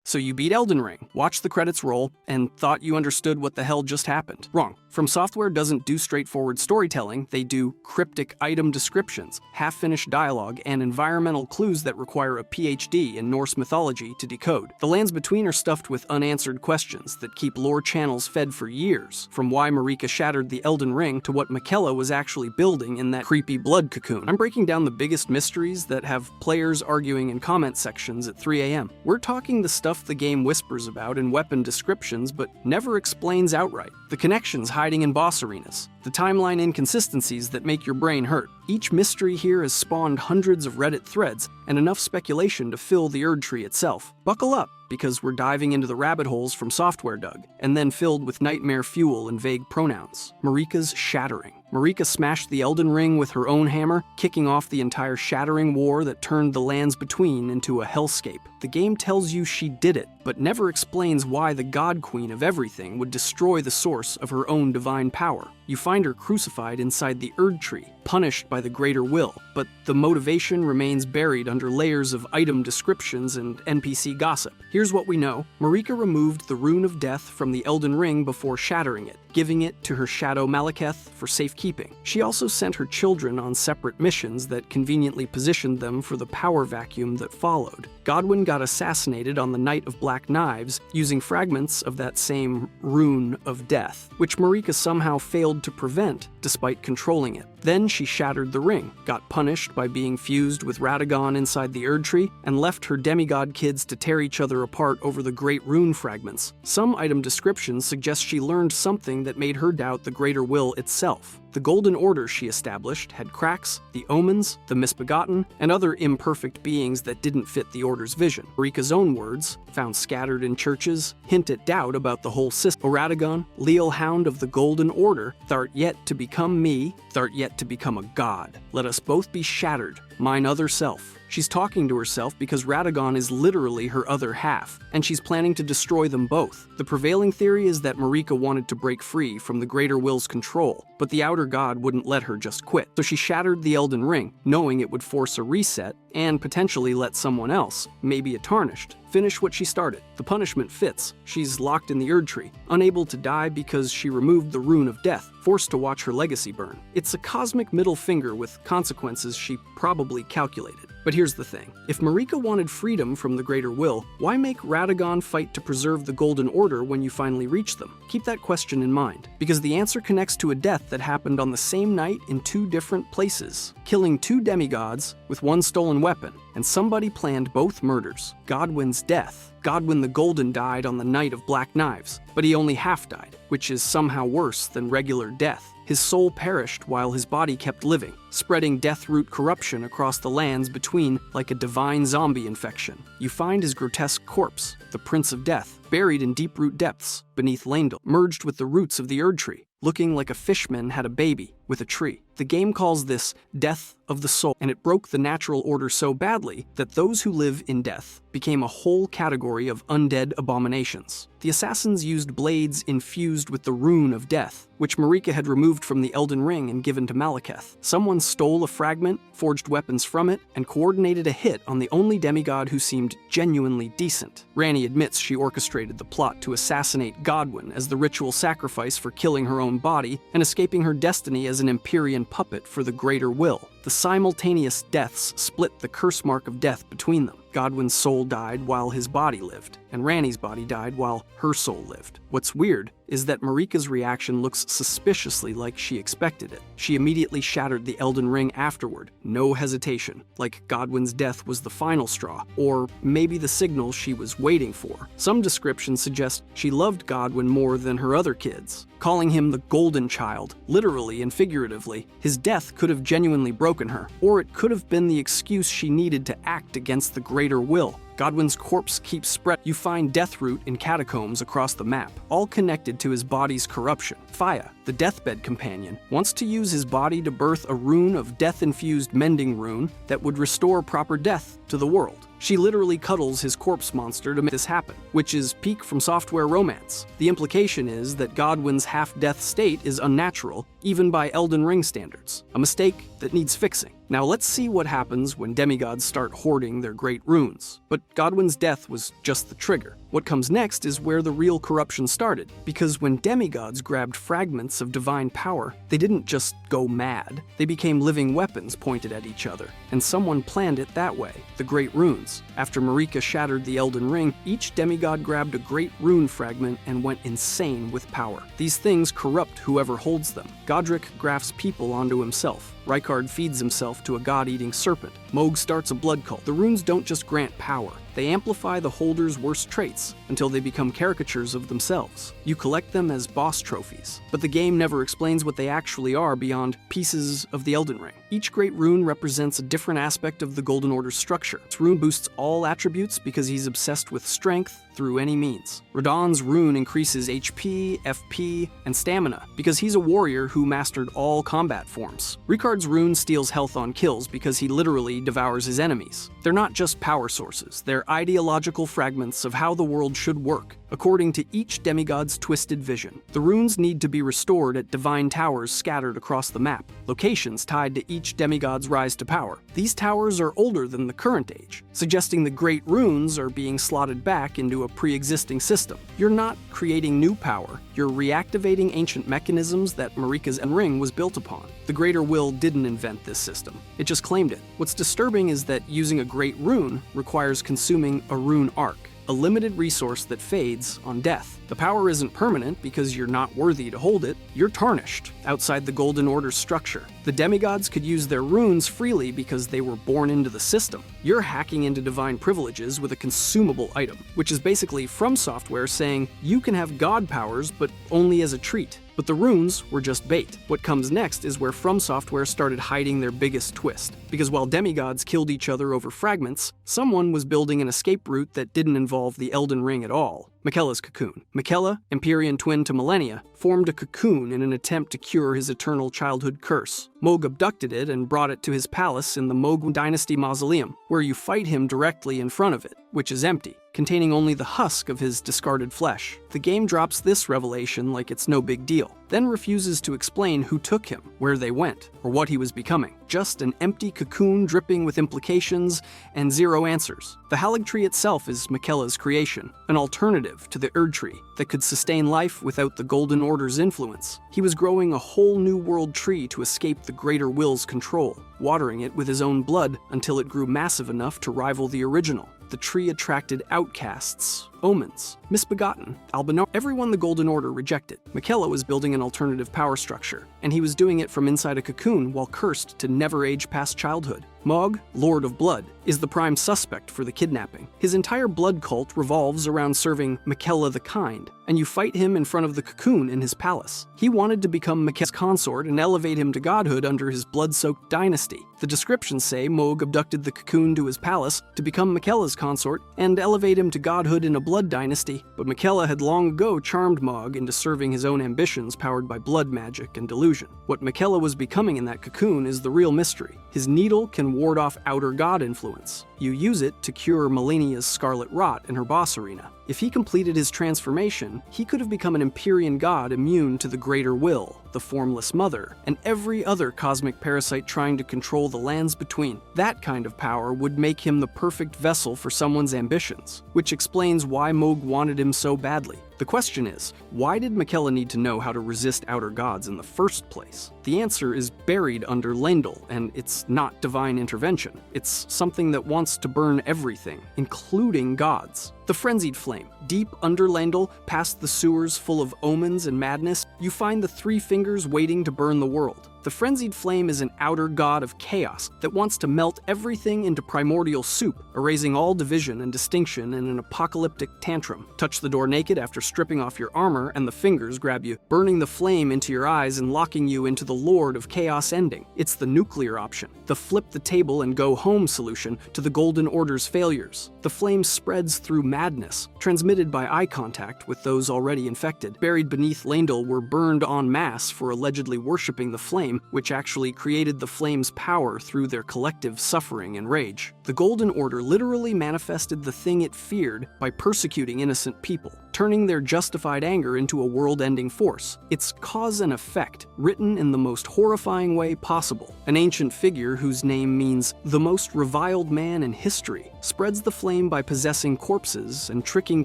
So you beat Elden Ring, watched the credits roll, and thought you understood what the hell just happened. Wrong. From Software doesn't do straightforward storytelling, they do cryptic item descriptions, half-finished dialogue, and environmental clues that require a PhD in Norse mythology to decode. The lands between are stuffed with unanswered questions that keep lore channels fed for years, from why Marika shattered the Elden Ring to what Miquella was actually building in that creepy blood cocoon. I'm breaking down the biggest mysteries that have players arguing in comment sections at 3 a.m. We're talking the stuff the game whispers about in weapon descriptions but never explains outright. The connections hiding in boss arenas. The timeline inconsistencies that make your brain hurt. Each mystery here has spawned hundreds of Reddit threads and enough speculation to fill the Erd Tree itself. Buckle up, because we're diving into the rabbit holes from Software dug, and then filled with nightmare fuel and vague pronouns. Marika's shattering. Marika smashed the Elden Ring with her own hammer, kicking off the entire shattering war that turned the lands between into a hellscape. The game tells you she did it, but never explains why the God Queen of everything would destroy the source of her own divine power. You find her crucified inside the Erd Tree, punished by the greater will, but the motivation remains buried under layers of item descriptions and NPC gossip. Here's what we know. Marika removed the Rune of Death from the Elden Ring before shattering it, giving it to her shadow Malekith for safekeeping. She also sent her children on separate missions that conveniently positioned them for the power vacuum that followed. Godwyn got assassinated on the Night of Black Knives using fragments of that same Rune of Death, which Marika somehow failed to prevent despite controlling it. Then she shattered the ring, got punished by being fused with Radagon inside the Erd Tree, and left her demigod kids to tear each other apart over the great rune fragments. Some item descriptions suggest she learned something that made her doubt the greater will itself. The Golden Order she established had cracks, the omens, the misbegotten, and other imperfect beings that didn't fit the Order's vision. Marika's own words, found scattered in churches, hint at doubt about the whole system. O Radagon, leal hound of the Golden Order, thou'rt yet to become me, thou'rt yet to become a god. Let us both be shattered, mine other self. She's talking to herself because Radagon is literally her other half, and she's planning to destroy them both. The prevailing theory is that Marika wanted to break free from the Greater Will's control, but the Outer God wouldn't let her just quit. So she shattered the Elden Ring, knowing it would force a reset, and potentially let someone else, maybe a Tarnished, finish what she started. The punishment fits. She's locked in the Erd Tree, unable to die because she removed the Rune of Death, forced to watch her legacy burn. It's a cosmic middle finger with consequences she probably calculated. But here's the thing. If Marika wanted freedom from the Greater Will, why make Radagon fight to preserve the Golden Order when you finally reach them? Keep that question in mind, because the answer connects to a death that happened on the same night in two different places, killing two demigods with one stolen weapon, and somebody planned both murders. Godwyn's death. Godwyn the Golden died on the Night of Black Knives, but he only half died, which is somehow worse than regular death. His soul perished while his body kept living, spreading death-root corruption across the lands between like a divine zombie infection. You find his grotesque corpse, the Prince of Death, buried in deep-root depths beneath Leyndell, merged with the roots of the Erd Tree, looking like a fishman had a baby with a tree. The game calls this death of the soul, and it broke the natural order so badly that those who live in death became a whole category of undead abominations. The assassins used blades infused with the Rune of Death, which Marika had removed from the Elden Ring and given to Malekith. Someone stole a fragment, forged weapons from it, and coordinated a hit on the only demigod who seemed genuinely decent. Ranni admits she orchestrated the plot to assassinate Godwyn as the ritual sacrifice for killing her own body and escaping her destiny as an Empyrean puppet for the Greater Will. The simultaneous deaths split the curse mark of death between them. Godwyn's soul died while his body lived, and Ranni's body died while her soul lived. What's weird is that Marika's reaction looks suspiciously like she expected it. She immediately shattered the Elden Ring afterward, no hesitation, like Godwyn's death was the final straw, or maybe the signal she was waiting for. Some descriptions suggest she loved Godwyn more than her other kids, calling him the Golden Child, literally and figuratively. His death could have genuinely broken her, or it could have been the excuse she needed to act against the Greater Will. Godwyn's corpse keeps spread. You find Deathroot in catacombs across the map, all connected to his body's corruption. Faya, the deathbed companion, wants to use his body to birth a rune of death-infused mending rune that would restore proper death to the world. She literally cuddles his corpse monster to make this happen, which is peak From Software romance. The implication is that Godwin's half-death state is unnatural, even by Elden Ring standards, a mistake that needs fixing. Now let's see what happens when demigods start hoarding their great runes. But Godwin's death was just the trigger. What comes next is where the real corruption started, because when demigods grabbed fragments of divine power, they didn't just go mad. They became living weapons pointed at each other, and someone planned it that way, the Great Runes. After Marika shattered the Elden Ring, each demigod grabbed a great rune fragment and went insane with power. These things corrupt whoever holds them. Godric grafts people onto himself. Rykard feeds himself to a god-eating serpent. Mohg starts a blood cult. The runes don't just grant power. They amplify the holder's worst traits until they become caricatures of themselves. You collect them as boss trophies, but the game never explains what they actually are beyond pieces of the Elden Ring. Each great rune represents a different aspect of the Golden Order's structure. This rune boosts all attributes because he's obsessed with strength through any means. Radahn's rune increases HP, FP, and stamina because he's a warrior who mastered all combat forms. Rykard's rune steals health on kills because he literally devours his enemies. They're not just power sources, they're ideological fragments of how the world should work, according to each demigod's twisted vision. The runes need to be restored at divine towers scattered across the map, locations tied to each demigod's rise to power. These towers are older than the current age, suggesting the great runes are being slotted back into a pre-existing system. You're not creating new power, you're reactivating ancient mechanisms that Marika's Ring was built upon. The Greater Will didn't invent this system, it just claimed it. What's disturbing is that using a great rune requires consuming a rune arc, a limited resource that fades on death. The power isn't permanent because you're not worthy to hold it, you're tarnished outside the Golden Order's structure. The demigods could use their runes freely because they were born into the system. You're hacking into divine privileges with a consumable item, which is basically From Software saying you can have god powers but only as a treat. But the runes were just bait. What comes next is where From Software started hiding their biggest twist. Because while demigods killed each other over fragments, someone was building an escape route that didn't involve the Elden Ring at all. Miquella's cocoon. Miquella, Empyrean twin to Malenia, formed a cocoon in an attempt to cure his eternal childhood curse. Mohg abducted it and brought it to his palace in the Mohg Dynasty Mausoleum, where you fight him directly in front of it, which is empty, containing only the husk of his discarded flesh. The game drops this revelation like it's no big deal, then refuses to explain who took him, where they went, or what he was becoming. Just an empty cocoon dripping with implications and zero answers. The Halig tree itself is Miquella's creation, an alternative to the Erd tree that could sustain life without the Golden Order's influence. He was growing a whole new world tree to escape the Greater Will's control, watering it with his own blood until it grew massive enough to rival the original. The tree attracted outcasts, omens, misbegotten, albino, everyone the Golden Order rejected. Miquella was building an alternative power structure, and he was doing it from inside a cocoon while cursed to never age past childhood. Mohg, Lord of Blood, is the prime suspect for the kidnapping. His entire blood cult revolves around serving Miquella the Kind, and you fight him in front of the cocoon in his palace. He wanted to become Miquella's consort and elevate him to godhood under his blood-soaked dynasty. The descriptions say Mohg abducted the cocoon to his palace to become Miquella's consort and elevate him to godhood in a blood dynasty, but Miquella had long ago charmed Mohg into serving his own ambitions powered by blood magic and delusion. What Miquella was becoming in that cocoon is the real mystery. His needle can ward off outer god influence. You use it to cure Malenia's scarlet rot in her boss arena. If he completed his transformation, he could have become an Empyrean god immune to the Greater Will, the Formless Mother, and every other cosmic parasite trying to control the lands between. That kind of power would make him the perfect vessel for someone's ambitions, which explains why Mohg wanted him so badly. The question is, why did Miquella need to know how to resist outer gods in the first place? The answer is buried under Lendl, and it's not divine intervention. It's something that wants to burn everything, including gods. The Frenzied Flame. Deep under Lendl, past the sewers full of omens and madness, you find the three fingers waiting to burn the world. The Frenzied Flame is an outer god of chaos that wants to melt everything into primordial soup, erasing all division and distinction in an apocalyptic tantrum. Touch the door naked after stripping off your armor and the fingers grab you, burning the flame into your eyes and locking you into the Lord of Chaos ending. It's the nuclear option, the flip the table and go home solution to the Golden Order's failures. The flame spreads through madness, transmitted by eye contact with those already infected, buried beneath Leyndell were burned en masse for allegedly worshipping the flame, which actually created the flame's power through their collective suffering and rage. The Golden Order literally manifested the thing it feared by persecuting innocent people, turning their justified anger into a world-ending force. It's cause and effect, written in the most horrifying way possible. An ancient figure whose name means the most reviled man in history spreads the flame by possessing corpses and tricking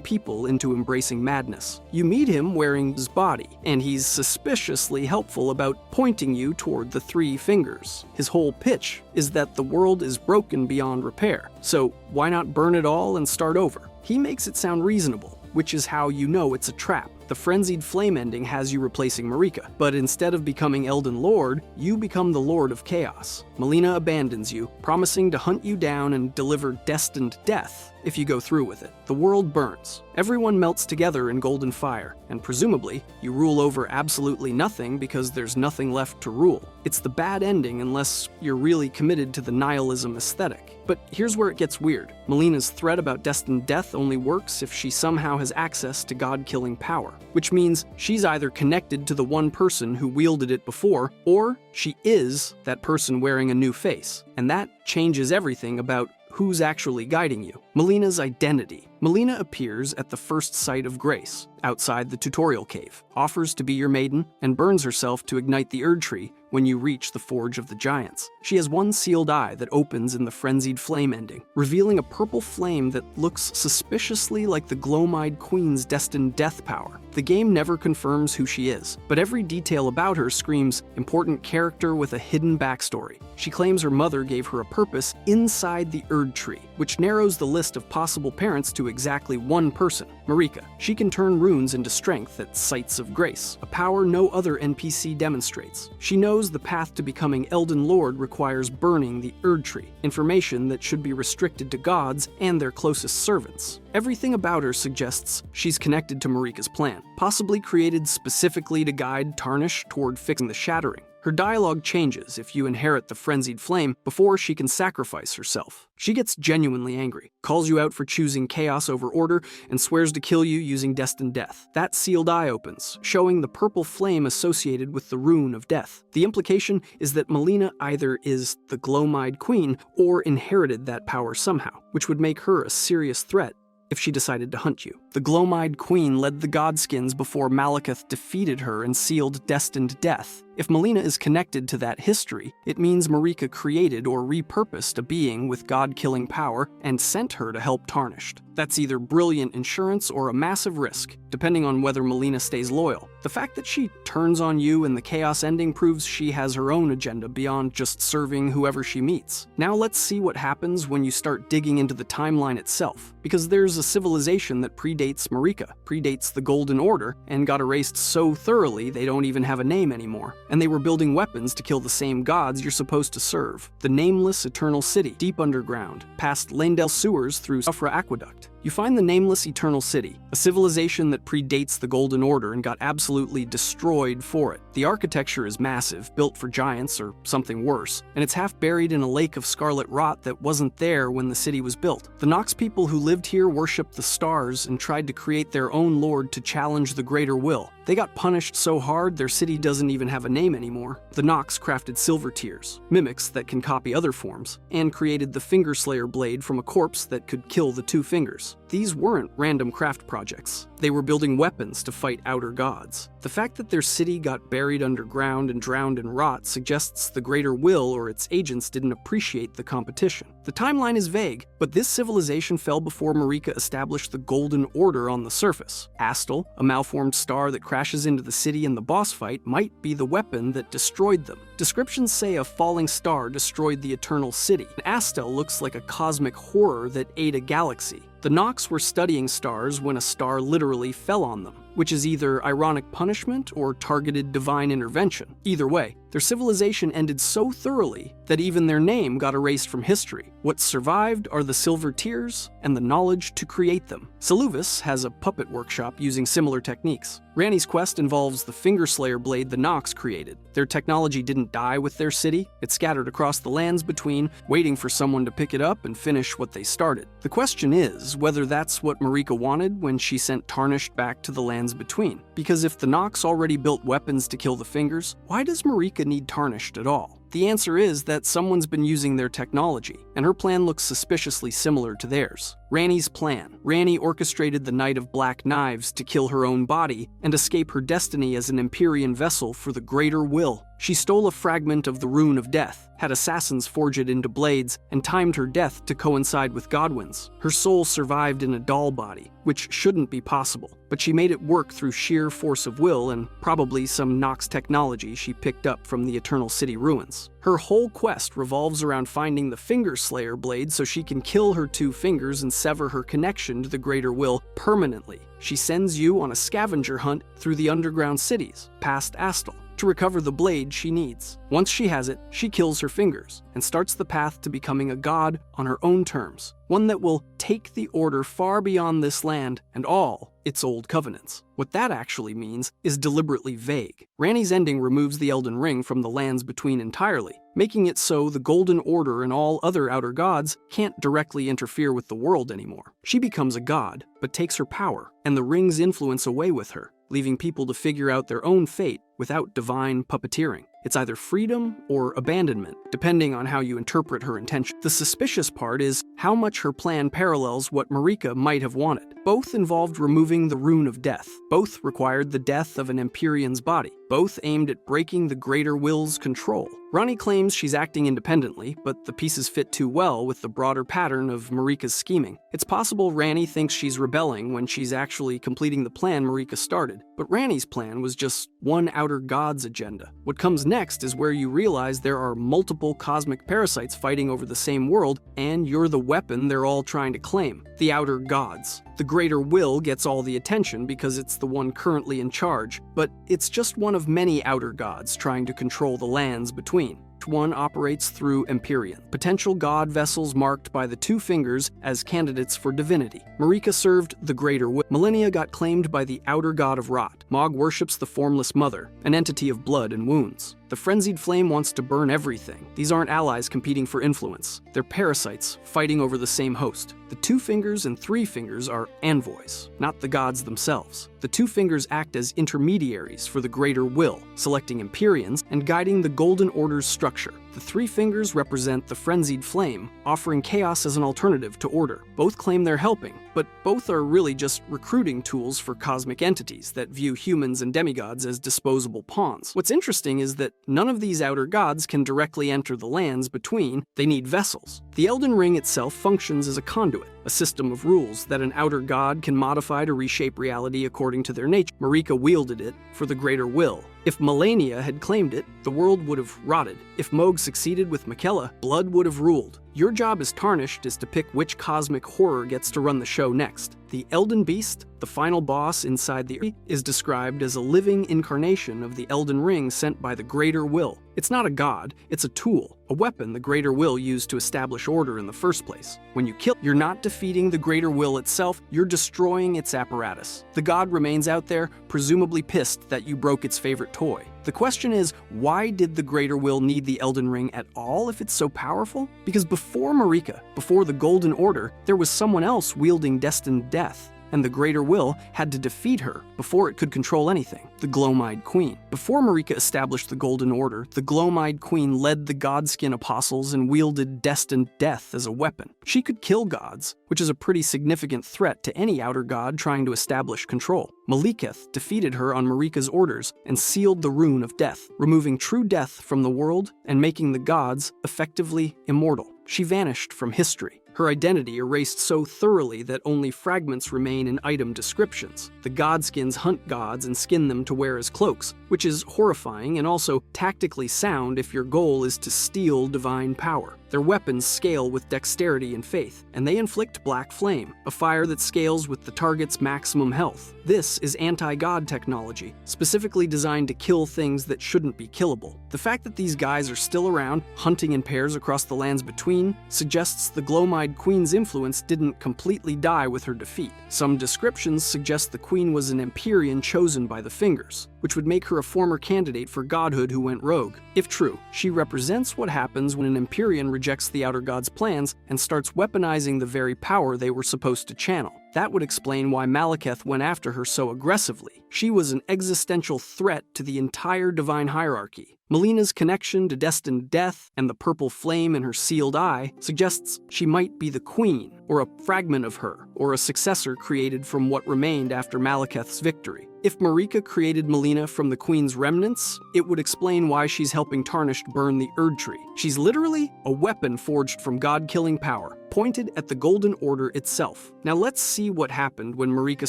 people into embracing madness. You meet him wearing his body, and he's suspiciously helpful about pointing you toward the three fingers. His whole pitch is that the world is broken beyond repair, so why not burn it all and start over? He makes it sound reasonable, which is how you know it's a trap. The frenzied flame ending has you replacing Marika, but instead of becoming Elden Lord, you become the Lord of Chaos. Melina abandons you, promising to hunt you down and deliver destined death if you go through with it. The world burns. Everyone melts together in golden fire, and presumably, you rule over absolutely nothing because there's nothing left to rule. It's the bad ending unless you're really committed to the nihilism aesthetic. But here's where it gets weird. Melina's threat about destined death only works if she somehow has access to God-killing power, which means she's either connected to the one person who wielded it before, or she is that person wearing a new face. And that changes everything about who's actually guiding you. Melina's identity. Melina appears at the first sight of grace, outside the tutorial cave, offers to be your maiden, and burns herself to ignite the Erd Tree when you reach the Forge of the Giants. She has one sealed eye that opens in the frenzied flame ending, revealing a purple flame that looks suspiciously like the Glowmide Queen's destined death power. The game never confirms who she is, but every detail about her screams important character with a hidden backstory. She claims her mother gave her a purpose inside the Erd Tree, which narrows the list of possible parents to exactly one person, Marika. She can turn runes into strength at sites of grace, a power no other NPC demonstrates. She knows the path to becoming Elden Lord requires burning the Erd Tree, information that should be restricted to gods and their closest servants. Everything about her suggests she's connected to Marika's plan, possibly created specifically to guide Tarnish toward fixing the Shattering. Her dialogue changes if you inherit the frenzied flame before she can sacrifice herself. She gets genuinely angry, calls you out for choosing chaos over order, and swears to kill you using destined death. That sealed eye opens, showing the purple flame associated with the rune of death. The implication is that Melina either is the Glowmide Queen or inherited that power somehow, which would make her a serious threat if she decided to hunt you. The Glowmide Queen led the Godskins before Malekith defeated her and sealed destined death. If Melina is connected to that history, it means Marika created or repurposed a being with God-killing power and sent her to help Tarnished. That's either brilliant insurance or a massive risk, depending on whether Melina stays loyal. The fact that she turns on you in the Chaos ending proves she has her own agenda beyond just serving whoever she meets. Now let's see what happens when you start digging into the timeline itself, because there's a civilization that predates Marika, predates the Golden Order, and got erased so thoroughly they don't even have a name anymore. And they were building weapons to kill the same gods you're supposed to serve. The nameless Eternal City, deep underground, past Leyndell sewers through Sufra Aqueduct. You find the nameless Eternal City, a civilization that predates the Golden Order and got absolutely destroyed for it. The architecture is massive, built for giants or something worse, and it's half buried in a lake of scarlet rot that wasn't there when the city was built. The Nox people who lived here worshipped the stars and tried to create their own lord to challenge the greater will. They got punished so hard their city doesn't even have a name anymore. The Nox crafted silver tears, mimics that can copy other forms, and created the Finger Slayer blade from a corpse that could kill the two fingers. These weren't random craft projects. They were building weapons to fight outer gods. The fact that their city got buried underground and drowned in rot suggests the greater will or its agents didn't appreciate the competition. The timeline is vague, but this civilization fell before Marika established the Golden Order on the surface. Astel, a malformed star that crashes into the city in the boss fight, might be the weapon that destroyed them. Descriptions say a falling star destroyed the Eternal City, and Astel looks like a cosmic horror that ate a galaxy. The Nox were studying stars when a star literally fell on them. which is either ironic punishment or targeted divine intervention. Either way, their civilization ended so thoroughly that even their name got erased from history. What survived are the silver tears and the knowledge to create them. Seluvis has a puppet workshop using similar techniques. Ranni's quest involves the Finger Slayer blade the Nox created. Their technology didn't die with their city, it scattered across the lands between, waiting for someone to pick it up and finish what they started. The question is whether that's what Marika wanted when she sent Tarnished back to the lands between. Because if the Nox already built weapons to kill the Fingers, why does Marika need Tarnished at all? The answer is that someone's been using their technology, and her plan looks suspiciously similar to theirs. Ranni's plan. Ranni orchestrated the Knight of Black Knives to kill her own body and escape her destiny as an Empyrean vessel for the Greater Will. She stole a fragment of the Rune of Death, had assassins forge it into blades, and timed her death to coincide with Godwin's. Her soul survived in a doll body, which shouldn't be possible, but she made it work through sheer force of will and probably some Nox technology she picked up from the Eternal City ruins. Her whole quest revolves around finding the Finger Slayer blade so she can kill her two fingers and sever her connection to the Greater Will permanently. She sends you on a scavenger hunt through the underground cities, past Astal, to recover the blade she needs. Once she has it, she kills her fingers and starts the path to becoming a god on her own terms, one that will take the Order far beyond this land and all its old covenants. What that actually means is deliberately vague. Ranni's ending removes the Elden Ring from the lands between entirely, making it so the Golden Order and all other outer gods can't directly interfere with the world anymore. She becomes a god, but takes her power and the ring's influence away with her, leaving people to figure out their own fate without divine puppeteering. It's either freedom or abandonment, depending on how you interpret her intention. The suspicious part is how much her plan parallels what Marika might have wanted. Both involved removing the Rune of Death. Both required the death of an Empyrean's body. Both aimed at breaking the Greater Will's control. Ranni claims she's acting independently, but the pieces fit too well with the broader pattern of Marika's scheming. It's possible Ranni thinks she's rebelling when she's actually completing the plan Marika started, but Ranni's plan was just one outer god's agenda. What comes next is where you realize there are multiple cosmic parasites fighting over the same world, and you're the weapon they're all trying to claim, the outer gods. The Greater Will gets all the attention because it's the one currently in charge, but it's just one of many outer gods trying to control the lands between. One operates through Empyrean, potential god vessels marked by the two fingers as candidates for divinity. Marika served the Greater Will. Millennia got claimed by the outer god of rot. Mog worships the Formless Mother, an entity of blood and wounds. The Frenzied Flame wants to burn everything. These aren't allies competing for influence. They're parasites fighting over the same host. The Two Fingers and Three Fingers are envoys, not the gods themselves. The Two Fingers act as intermediaries for the Greater Will, selecting Empyreans and guiding the Golden Order's structure. The Three Fingers represent the Frenzied Flame, offering chaos as an alternative to order. Both claim they're helping, but both are really just recruiting tools for cosmic entities that view humans and demigods as disposable pawns. What's interesting is that none of these outer gods can directly enter the lands between. They need vessels. The Elden Ring itself functions as a conduit, a system of rules that an outer god can modify to reshape reality according to their nature. Marika wielded it for the Greater Will. If Millennia had claimed it, the world would have rotted. If Mohg succeeded with Miquella, blood would have ruled. Your job as Tarnished is to pick which cosmic horror gets to run the show next. The Elden Beast, the final boss inside the Earth, is described as a living incarnation of the Elden Ring sent by the Greater Will. It's not a god, it's a tool, a weapon the Greater Will used to establish order in the first place. When you kill, you're not defeating the Greater Will itself, you're destroying its apparatus. The god remains out there, presumably pissed that you broke its favorite toy. The question is, why did the Greater Will need the Elden Ring at all if it's so powerful? Because before Marika, before the Golden Order, there was someone else wielding destined death, and the Greater Will had to defeat her before it could control anything, the Gloam-Eyed Queen. Before Marika established the Golden Order, the Gloam-Eyed Queen led the Godskin Apostles and wielded destined death as a weapon. She could kill gods, which is a pretty significant threat to any outer god trying to establish control. Maliketh defeated her on Marika's orders and sealed the Rune of Death, removing true death from the world and making the gods effectively immortal. She vanished from history, her identity erased so thoroughly that only fragments remain in item descriptions. The Godskins hunt gods and skin them to wear as cloaks, which is horrifying and also tactically sound if your goal is to steal divine power. Their weapons scale with dexterity and faith, and they inflict black flame, a fire that scales with the target's maximum health. This is anti-god technology, specifically designed to kill things that shouldn't be killable. The fact that these guys are still around, hunting in pairs across the lands between, suggests the Glowmide Queen's influence didn't completely die with her defeat. Some descriptions suggest the Queen was an Empyrean chosen by the Fingers, which would make her a former candidate for godhood who went rogue. If true, she represents what happens when an Empyrean rejects the Outer God's plans and starts weaponizing the very power they were supposed to channel. That would explain why Malekith went after her so aggressively. She was an existential threat to the entire divine hierarchy. Melina's connection to destined death and the purple flame in her sealed eye suggests she might be the queen, or a fragment of her, or a successor created from what remained after Malekith's victory. If Marika created Melina from the queen's remnants, it would explain why she's helping Tarnished burn the Erd Tree. She's literally a weapon forged from god-killing power, pointed at the Golden Order itself. Now let's see what happened when Marika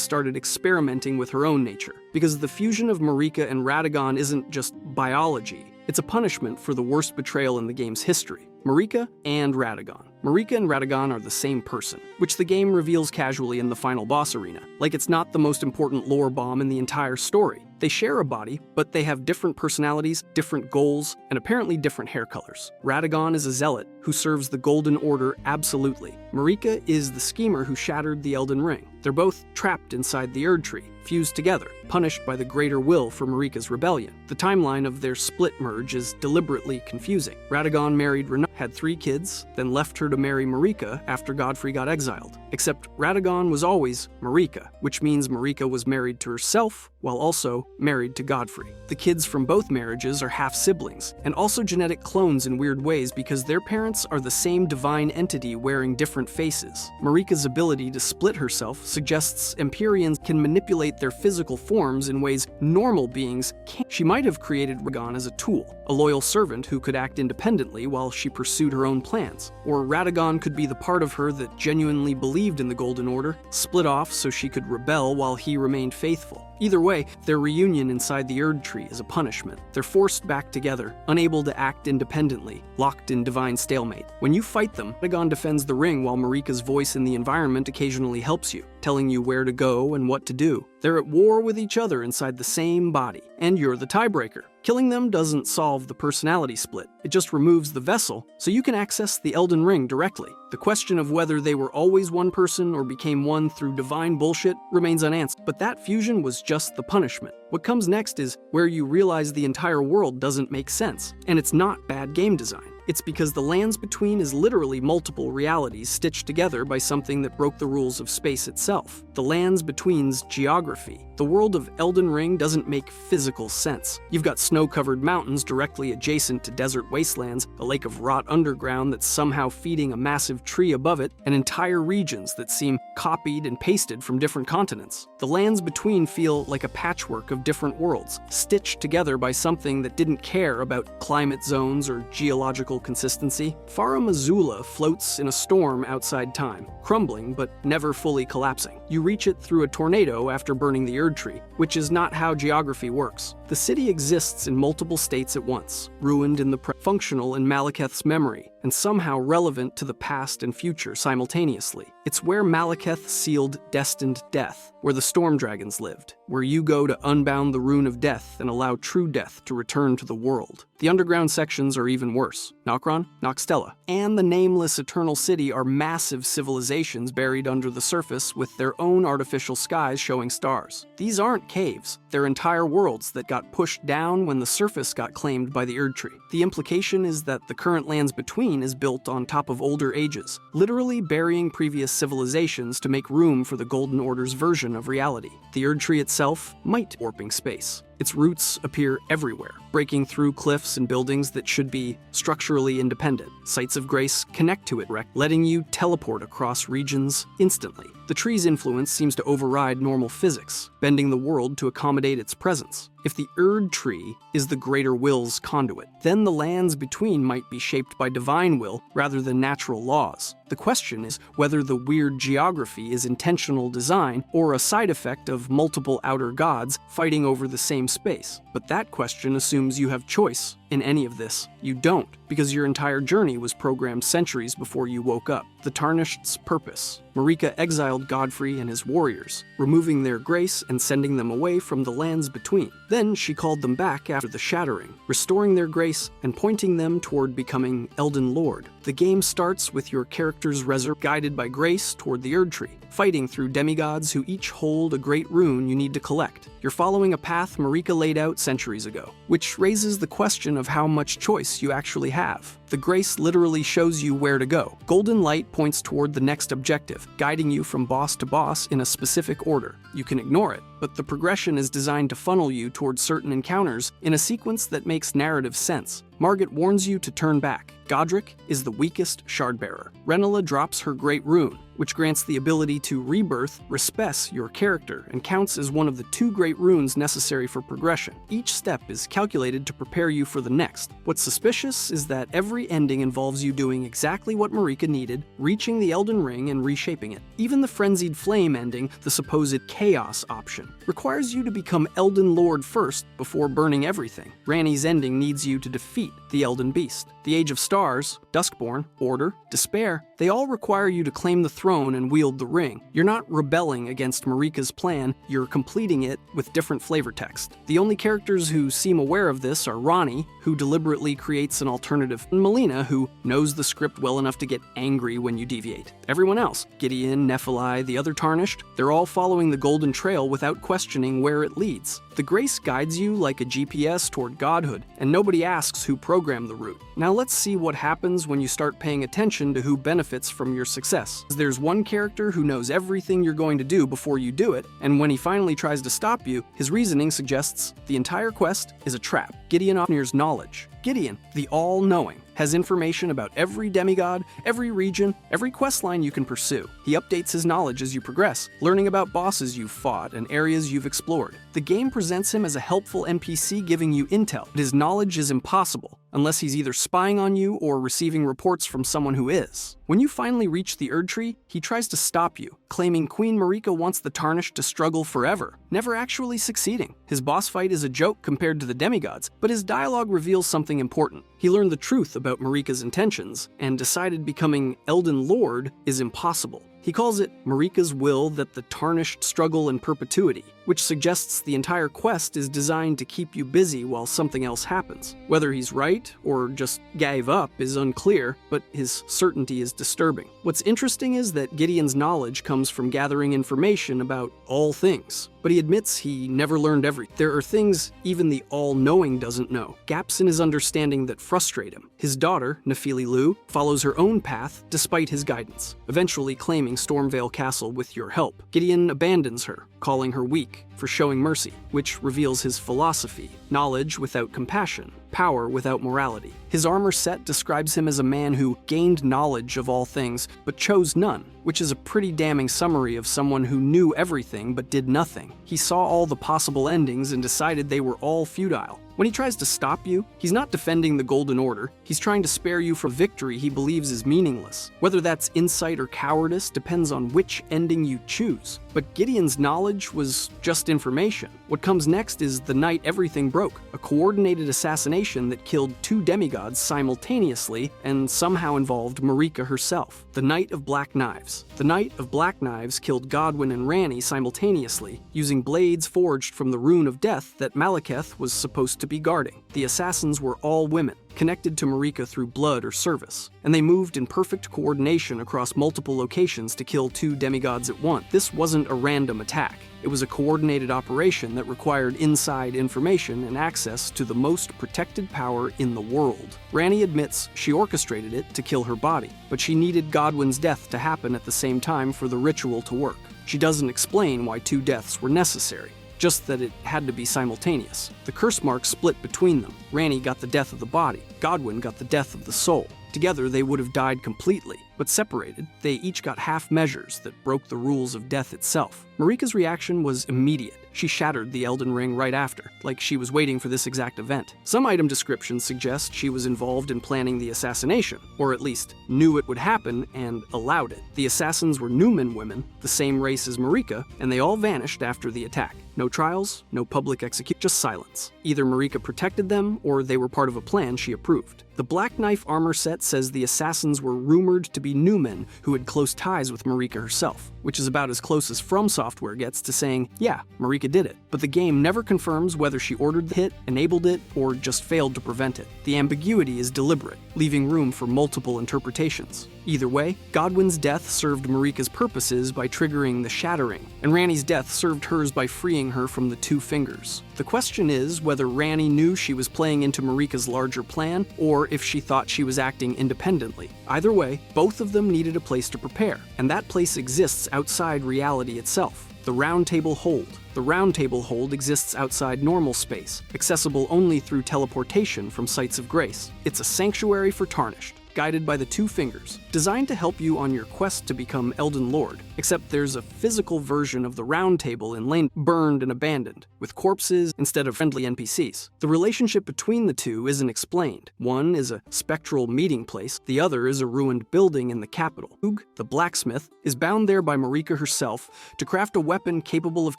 started experimenting with her own nature. Because the fusion of Marika and Radagon isn't just biology, it's a punishment for the worst betrayal in the game's history. Marika and Radagon. Marika and Radagon are the same person, which the game reveals casually in the final boss arena, like it's not the most important lore bomb in the entire story. They share a body, but they have different personalities, different goals, and apparently different hair colors. Radagon is a zealot who serves the Golden Order absolutely. Marika is the schemer who shattered the Elden Ring. They're both trapped inside the Erd Tree, fused together, punished by the greater will for Marika's rebellion. The timeline of their split merge is deliberately confusing. Radagon married Renata, had 3 kids, then left her to marry Marika after Godfrey got exiled. Except Radagon was always Marika, which means Marika was married to herself while also married to Godfrey. The kids from both marriages are half-siblings, and also genetic clones in weird ways because their parents are the same divine entity wearing different faces. Marika's ability to split herself suggests Empyreans can manipulate their physical forms in ways normal beings can't. She might have created Radagon as a tool, a loyal servant who could act independently while she pursued her own plans. Or Radagon could be the part of her that genuinely believed in the Golden Order, split off so she could rebel while he remained faithful. Either way, their reunion inside the Erd Tree is a punishment. They're forced back together, unable to act independently, locked in divine stalemate. When you fight them, Radagon defends the ring while Marika's voice in the environment occasionally helps you, telling you where to go and what to do. They're at war with each other inside the same body, and you're the tiebreaker. Killing them doesn't solve the personality split, it just removes the vessel so you can access the Elden Ring directly. The question of whether they were always one person or became one through divine bullshit remains unanswered, but that fusion was just the punishment. What comes next is where you realize the entire world doesn't make sense, and it's not bad game design. It's because the lands between is literally multiple realities stitched together by something that broke the rules of space itself. The lands between's geography. The world of Elden Ring doesn't make physical sense. You've got snow-covered mountains directly adjacent to desert wastelands, a lake of rot underground that's somehow feeding a massive tree above it, and entire regions that seem copied and pasted from different continents. The lands between feel like a patchwork of different worlds, stitched together by something that didn't care about climate zones or geological consistency. Farum Azula floats in a storm outside time, crumbling but never fully collapsing. You reach it through a tornado after burning the Erd Tree, which is not how geography works. The city exists in multiple states at once, ruined in the functional in Malekith's memory, and somehow relevant to the past and future simultaneously. It's where Malekith sealed destined death, where the storm dragons lived, where you go to unbound the rune of death and allow true death to return to the world. The underground sections are even worse. Nokron, Nokstella, and the nameless Eternal City are massive civilizations buried under the surface with their own artificial skies showing stars. These aren't caves, they're entire worlds that got pushed down when the surface got claimed by the Erd Tree. The implication is that the current lands between is built on top of older ages, literally burying previous civilizations to make room for the Golden Order's version of reality. The Erd Tree itself might warping space. Its roots appear everywhere, breaking through cliffs and buildings that should be structurally independent. Sites of grace connect to it, letting you teleport across regions instantly. The tree's influence seems to override normal physics, bending the world to accommodate its presence. If the Erd Tree is the greater will's conduit, then the lands between might be shaped by divine will rather than natural laws. The question is whether the weird geography is intentional design or a side effect of multiple outer gods fighting over the same same space. But that question assumes you have choice in any of this. You don't, because your entire journey was programmed centuries before you woke up. The Tarnished's purpose. Marika exiled Godfrey and his warriors, removing their grace and sending them away from the lands between. Then she called them back after the Shattering, restoring their grace and pointing them toward becoming Elden Lord. The game starts with your character's guided by grace toward the Erd Tree, fighting through demigods who each hold a great rune you need to collect. You're following a path Marika laid out centuries ago, which raises the question of how much choice you actually have. The grace literally shows you where to go. Golden light points toward the next objective, guiding you from boss to boss in a specific order. You can ignore it, but the progression is designed to funnel you towards certain encounters in a sequence that makes narrative sense. Margit warns you to turn back. Godric is the weakest shardbearer. Renala drops her great rune, which grants the ability to rebirth, respec your character, and counts as one of the 2 great runes necessary for progression. Each step is calculated to prepare you for the next. What's suspicious is that every ending involves you doing exactly what Marika needed, reaching the Elden Ring and reshaping it. Even the Frenzied Flame ending, the supposed Chaos option, requires you to become Elden Lord first before burning everything. Ranni's ending needs you to defeat the Elden Beast. The Age of Stars, Duskborn, Order, Despair, they all require you to claim the throne and wield the ring. You're not rebelling against Marika's plan, you're completing it with different flavor text. The only characters who seem aware of this are Ranni, who deliberately creates an alternative, and Melina, who knows the script well enough to get angry when you deviate. Everyone else, Gideon, Nephilim, the other Tarnished, they're all following the Golden Trail without questioning where it leads. The grace guides you like a GPS toward godhood, and nobody asks who programmed the route. Now let's see what happens when you start paying attention to who benefits from your success. There's one character who knows everything you're going to do before you do it, and when he finally tries to stop you, his reasoning suggests the entire quest is a trap. Gideon Ofnir's knowledge. Gideon, the all-knowing, has information about every demigod, every region, every questline you can pursue. He updates his knowledge as you progress, learning about bosses you've fought and areas you've explored. The game presents him as a helpful NPC giving you intel, but his knowledge is impossible, unless he's either spying on you or receiving reports from someone who is. When you finally reach the Erd Tree, he tries to stop you, claiming Queen Marika wants the Tarnished to struggle forever, never actually succeeding. His boss fight is a joke compared to the demigods, but his dialogue reveals something important. He learned the truth about Marika's intentions, and decided becoming Elden Lord is impossible. He calls it Marika's will that the Tarnished struggle in perpetuity, which suggests the entire quest is designed to keep you busy while something else happens. Whether he's right or just gave up is unclear, but his certainty is disturbing. What's interesting is that Gideon's knowledge comes from gathering information about all things, but he admits he never learned everything. There are things even the all-knowing doesn't know, gaps in his understanding that frustrate him. His daughter, Nephilim, follows her own path despite his guidance, eventually claiming Stormvale Castle with your help. Gideon abandons her, calling her weak for showing mercy, which reveals his philosophy: knowledge without compassion, power without morality. His armor set describes him as a man who gained knowledge of all things but chose none, which is a pretty damning summary of someone who knew everything but did nothing. He saw all the possible endings and decided they were all futile. When he tries to stop you, he's not defending the Golden Order, he's trying to spare you from victory he believes is meaningless. Whether that's insight or cowardice depends on which ending you choose. But Gideon's knowledge was just information. What comes next is the night everything broke, a coordinated assassination that killed 2 demigods simultaneously and somehow involved Marika herself. The Night of Black Knives. The Night of Black Knives killed Godwyn and Ranni simultaneously, using blades forged from the Rune of Death that Malekith was supposed to be guarding. The assassins were all women, connected to Marika through blood or service, and they moved in perfect coordination across multiple locations to kill 2 demigods at once. This wasn't a random attack. It was a coordinated operation that required inside information and access to the most protected power in the world. Ranni admits she orchestrated it to kill her body, but she needed Godwyn's death to happen at the same time for the ritual to work. She doesn't explain why 2 deaths were necessary, just that it had to be simultaneous. The curse mark split between them. Ranni got the death of the body, Godwyn got the death of the soul. Together they would have died completely, but separated, they each got half measures that broke the rules of death itself. Marika's reaction was immediate. She shattered the Elden Ring right after, like she was waiting for this exact event. Some item descriptions suggest she was involved in planning the assassination, or at least knew it would happen and allowed it. The assassins were Newman women, the same race as Marika, and they all vanished after the attack. No trials, no public execution, just silence. Either Marika protected them, or they were part of a plan she approved. The Black Knife armor set says the assassins were rumored to be Newmen who had close ties with Marika herself, which is about as close as From Software gets to saying, yeah, Marika did it. But the game never confirms whether she ordered the hit, enabled it, or just failed to prevent it. The ambiguity is deliberate, leaving room for multiple interpretations. Either way, Godwin's death served Marika's purposes by triggering the shattering, and Ranni's death served hers by freeing her from the two fingers. The question is whether Ranni knew she was playing into Marika's larger plan, or if she thought she was acting independently. Either way, both of them needed a place to prepare, and that place exists outside reality itself. The Round Table Hold. The Round Table Hold exists outside normal space, accessible only through teleportation from Sites of Grace. It's a sanctuary for Tarnished, guided by the two fingers, designed to help you on your quest to become Elden Lord, except there's a physical version of the Round Table in Lane burned and abandoned, with corpses instead of friendly NPCs. The relationship between the two isn't explained. One is a spectral meeting place, the other is a ruined building in the capital. Hugh, the blacksmith, is bound there by Marika herself to craft a weapon capable of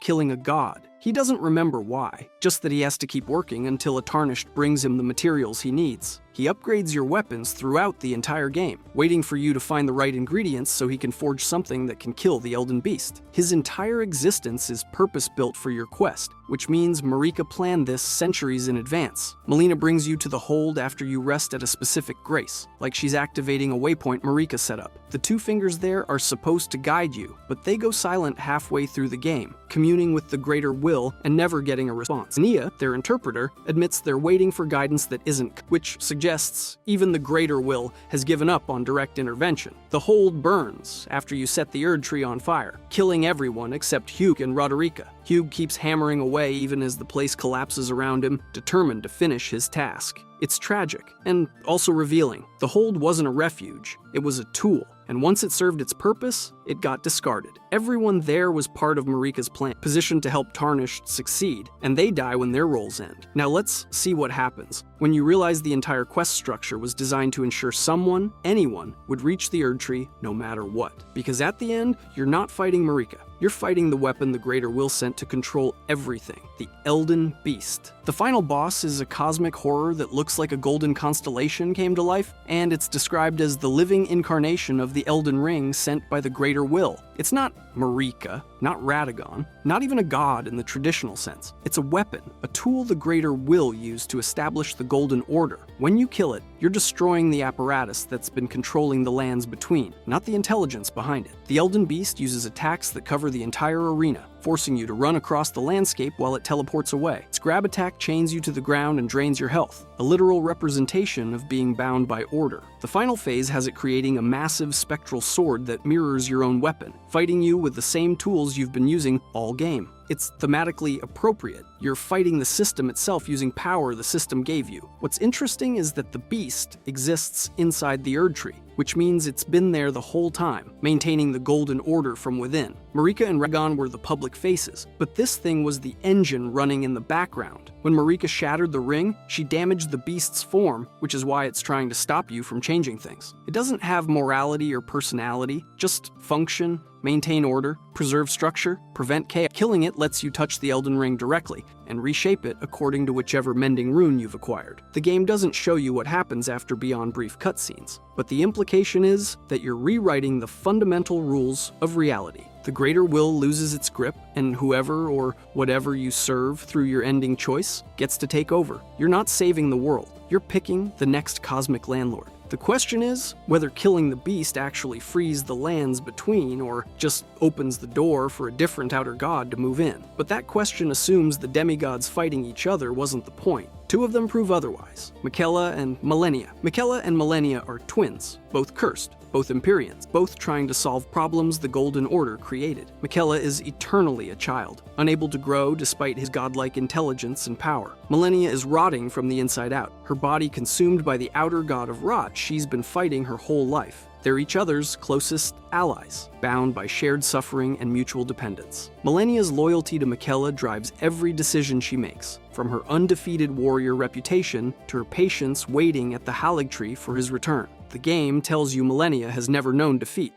killing a god. He doesn't remember why, just that he has to keep working until a Tarnished brings him the materials he needs. He upgrades your weapons throughout the entire game, waiting for you to find the right ingredients so he can forge something that can kill the Elden Beast. His entire existence is purpose-built for your quest, which means Marika planned this centuries in advance. Melina brings you to the hold after you rest at a specific grace, like she's activating a waypoint Marika set up. The two fingers there are supposed to guide you, but they go silent halfway through the game, communing with the greater will and never getting a response. Nia, their interpreter, admits they're waiting for guidance that isn't, which suggests even the greater will has given up on direct intervention. The hold burns after you set the Erd Tree on fire, killing everyone except Hugh and Roderica. Hugh keeps hammering away even as the place collapses around him, determined to finish his task. It's tragic, and also revealing. The hold wasn't a refuge, it was a tool, and once it served its purpose, it got discarded. Everyone there was part of Marika's plan, positioned to help Tarnished succeed, and they die when their roles end. Now let's see what happens when you realize the entire quest structure was designed to ensure someone, anyone, would reach the Erd Tree no matter what. Because at the end, you're not fighting Marika. You're fighting the weapon the Greater Will sent to control everything, the Elden Beast. The final boss is a cosmic horror that looks like a golden constellation came to life, and it's described as the living incarnation of the Elden Ring sent by the Greater Will. It's not Marika, not Radagon, not even a god in the traditional sense. It's a weapon, a tool the Greater Will used to establish the Golden Order. When you kill it, you're destroying the apparatus that's been controlling the lands between, not the intelligence behind it. The Elden Beast uses attacks that cover the entire arena, forcing you to run across the landscape while it teleports away. Its grab attack chains you to the ground and drains your health, a literal representation of being bound by order. The final phase has it creating a massive spectral sword that mirrors your own weapon, fighting you with the same tools you've been using all game. It's thematically appropriate. You're fighting the system itself using power the system gave you. What's interesting is that the beast exists inside the Erd Tree, which means it's been there the whole time, maintaining the Golden Order from within. Marika and Radagon were the public faces, but this thing was the engine running in the background. When Marika shattered the ring, she damaged the beast's form, which is why it's trying to stop you from changing things. It doesn't have morality or personality, just function, maintain order, preserve structure, prevent chaos. Killing it lets you touch the Elden Ring directly, and reshape it according to whichever mending rune you've acquired. The game doesn't show you what happens after beyond brief cutscenes, but the implication is that you're rewriting the fundamental rules of reality. The Greater Will loses its grip, and whoever or whatever you serve through your ending choice gets to take over. You're not saving the world, you're picking the next cosmic landlord. The question is whether killing the beast actually frees the lands between or just opens the door for a different outer god to move in. But that question assumes the demigods fighting each other wasn't the point. Two of them prove otherwise, Miquella and Malenia. Miquella and Malenia are twins, both cursed, both Empyreans, both trying to solve problems the Golden Order created. Miquella is eternally a child, unable to grow despite his godlike intelligence and power. Malenia is rotting from the inside out, her body consumed by the outer god of rot she's been fighting her whole life. They're each other's closest allies, bound by shared suffering and mutual dependence. Malenia's loyalty to Miquella drives every decision she makes, from her undefeated warrior reputation to her patience waiting at the Halig Tree for his return. The game tells you Malenia has never known defeat.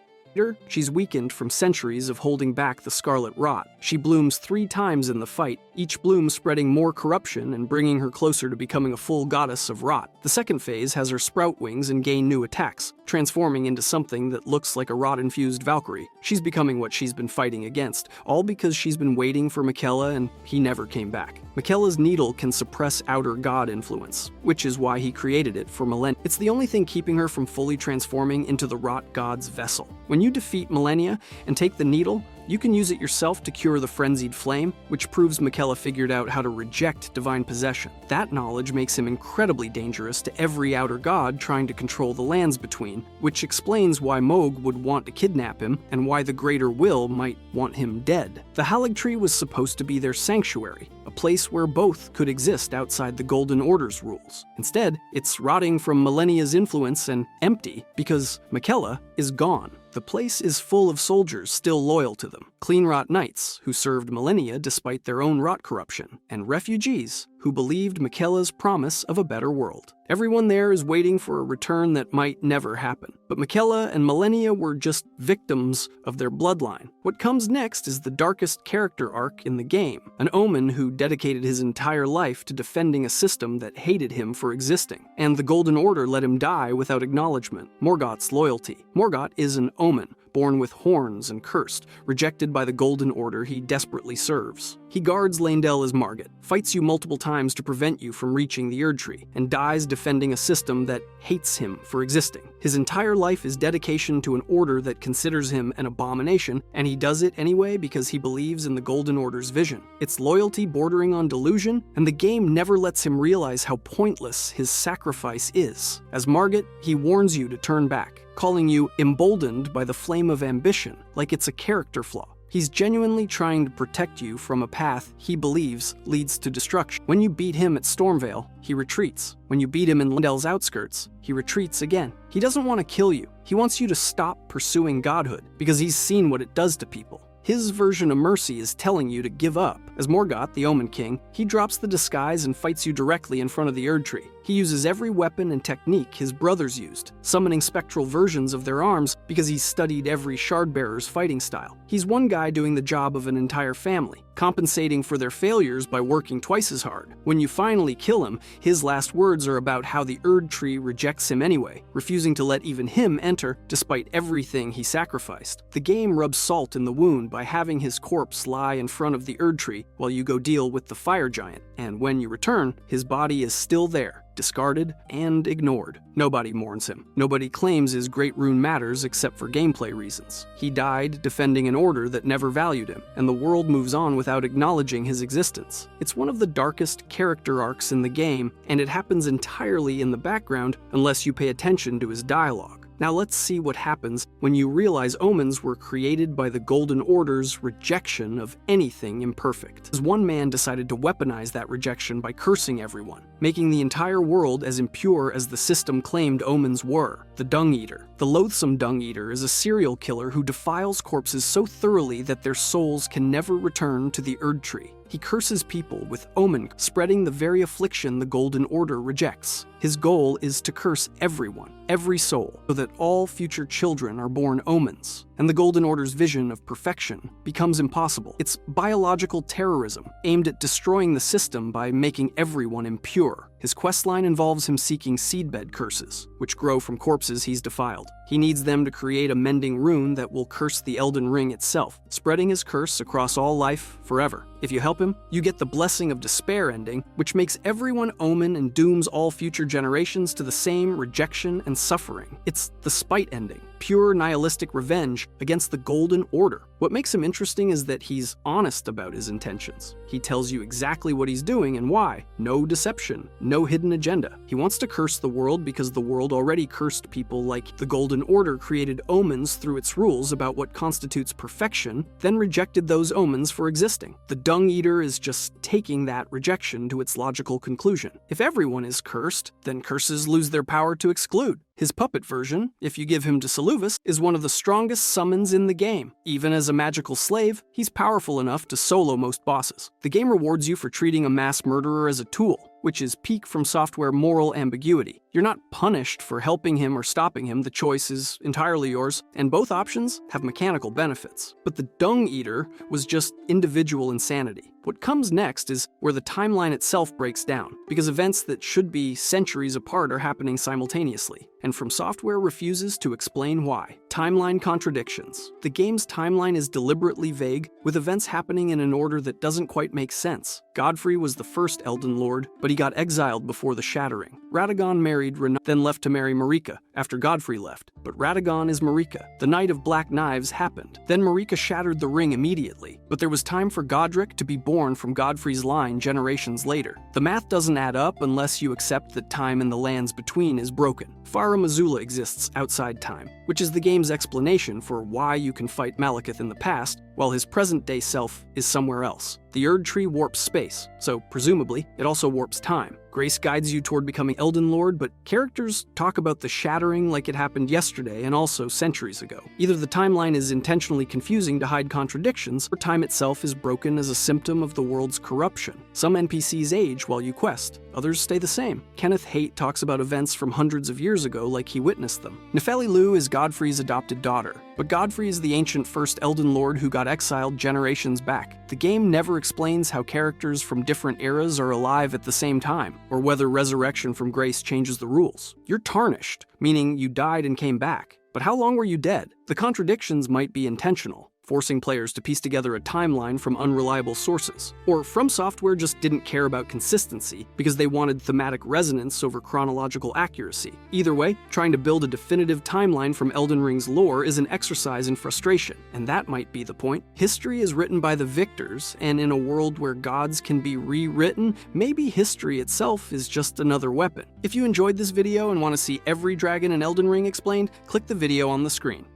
She's weakened from centuries of holding back the scarlet rot. She blooms 3 times in the fight, each bloom spreading more corruption and bringing her closer to becoming a full goddess of rot. The second phase has her sprout wings and gain new attacks, transforming into something that looks like a rot-infused Valkyrie. She's becoming what she's been fighting against, all because she's been waiting for Miquella and he never came back. Miquella's needle can suppress outer god influence, which is why he created it for millennia. It's the only thing keeping her from fully transforming into the rot god's vessel. When you defeat Malenia and take the needle, you can use it yourself to cure the frenzied flame, which proves Miquella figured out how to reject divine possession. That knowledge makes him incredibly dangerous to every outer god trying to control the lands between, which explains why Mohg would want to kidnap him and why the Greater Will might want him dead. The Halig Tree was supposed to be their sanctuary, a place where both could exist outside the Golden Order's rules. Instead, it's rotting from Malenia's influence and empty because Miquella is gone. The place is full of soldiers still loyal to them, clean rot knights who served Malenia despite their own rot corruption, and refugees who believed Miquella's promise of a better world. Everyone there is waiting for a return that might never happen. But Miquella and Malenia were just victims of their bloodline. What comes next is the darkest character arc in the game, an Omen who dedicated his entire life to defending a system that hated him for existing, and the Golden Order let him die without acknowledgement. Morgoth's loyalty. Morgoth is an Omen, born with horns and cursed, rejected by the Golden Order he desperately serves. He guards Leyndell as Margit, fights you multiple times to prevent you from reaching the Erdtree, and dies defending a system that hates him for existing. His entire life is dedication to an order that considers him an abomination, and he does it anyway because he believes in the Golden Order's vision. It's loyalty bordering on delusion, and the game never lets him realize how pointless his sacrifice is. As Margit, he warns you to turn back, calling you emboldened by the flame of ambition, like it's a character flaw. He's genuinely trying to protect you from a path he believes leads to destruction. When you beat him at Stormvale, he retreats. When you beat him in Leyndell's outskirts, he retreats again. He doesn't want to kill you. He wants you to stop pursuing godhood because he's seen what it does to people. His version of mercy is telling you to give up. As Morgoth, the Omen King, he drops the disguise and fights you directly in front of the Erdtree. He uses every weapon and technique his brothers used, summoning spectral versions of their arms because he's studied every Shardbearer's fighting style. He's one guy doing the job of an entire family, compensating for their failures by working twice as hard. When you finally kill him, his last words are about how the Erdtree rejects him anyway, refusing to let even him enter despite everything he sacrificed. The game rubs salt in the wound by having his corpse lie in front of the Erdtree while you go deal with the fire giant, and when you return, his body is still there, discarded and ignored. Nobody mourns him. Nobody claims his great rune matters except for gameplay reasons. He died defending an order that never valued him, and the world moves on without acknowledging his existence. It's one of the darkest character arcs in the game, and it happens entirely in the background unless you pay attention to his dialogue. Now let's see what happens when you realize omens were created by the Golden Order's rejection of anything imperfect. As one man decided to weaponize that rejection by cursing everyone, making the entire world as impure as the system claimed omens were. The Dung Eater. The loathsome Dung Eater is a serial killer who defiles corpses so thoroughly that their souls can never return to the Erdtree. He curses people with omen, spreading the very affliction the Golden Order rejects. His goal is to curse everyone, every soul, so that all future children are born omens, and the Golden Order's vision of perfection becomes impossible. It's biological terrorism, aimed at destroying the system by making everyone impure. His questline involves him seeking seedbed curses, which grow from corpses he's defiled. He needs them to create a mending rune that will curse the Elden Ring itself, spreading his curse across all life forever. If you help him, you get the Blessing of Despair ending, which makes everyone omen and dooms all future generations to the same rejection and suffering. It's the Spite ending, pure nihilistic revenge against the Golden Order. What makes him interesting is that he's honest about his intentions. He tells you exactly what he's doing and why. No deception, no hidden agenda. He wants to curse the world because the world already cursed people like the Golden Elden Order created omens through its rules about what constitutes perfection, then rejected those omens for existing. The Dung Eater is just taking that rejection to its logical conclusion. If everyone is cursed, then curses lose their power to exclude. His puppet version, if you give him to Selûvus, is one of the strongest summons in the game. Even as a magical slave, he's powerful enough to solo most bosses. The game rewards you for treating a mass murderer as a tool, which is peak From Software moral ambiguity. You're not punished for helping him or stopping him, the choice is entirely yours, and both options have mechanical benefits. But the Dung Eater was just individual insanity. What comes next is where the timeline itself breaks down, because events that should be centuries apart are happening simultaneously, and From Software refuses to explain why. Timeline contradictions. The game's timeline is deliberately vague, with events happening in an order that doesn't quite make sense. Godfrey was the first Elden Lord, but he got exiled before the Shattering. Radagon married Renata, then left to marry Marika after Godfrey left. But Radagon is Marika. The Night of Black Knives happened. Then Marika shattered the ring immediately, but there was time for Godric to be born from Godfrey's line generations later. The math doesn't add up unless you accept that time in the lands between is broken. Farum Azula exists outside time, which is the game's explanation for why you can fight Malekith in the past, while his present-day self is somewhere else. The Erd Tree warps space, so presumably it also warps time. Grace guides you toward becoming Elden Lord, but characters talk about the Shattering like it happened yesterday and also centuries ago. Either the timeline is intentionally confusing to hide contradictions, or time itself is broken as a symptom of the world's corruption. Some NPCs age while you quest, others stay the same. Kenneth Haight talks about events from hundreds of years ago like he witnessed them. Nefeli Lu is Godfrey's adopted daughter, but Godfrey is the ancient first Elden Lord who got exiled generations back. The game never explains how characters from different eras are alive at the same time, or whether resurrection from grace changes the rules. You're tarnished, meaning you died and came back. But how long were you dead? The contradictions might be intentional, forcing players to piece together a timeline from unreliable sources. Or From Software just didn't care about consistency because they wanted thematic resonance over chronological accuracy. Either way, trying to build a definitive timeline from Elden Ring's lore is an exercise in frustration, and that might be the point. History is written by the victors, and in a world where gods can be rewritten, maybe history itself is just another weapon. If you enjoyed this video and want to see every dragon in Elden Ring explained, click the video on the screen.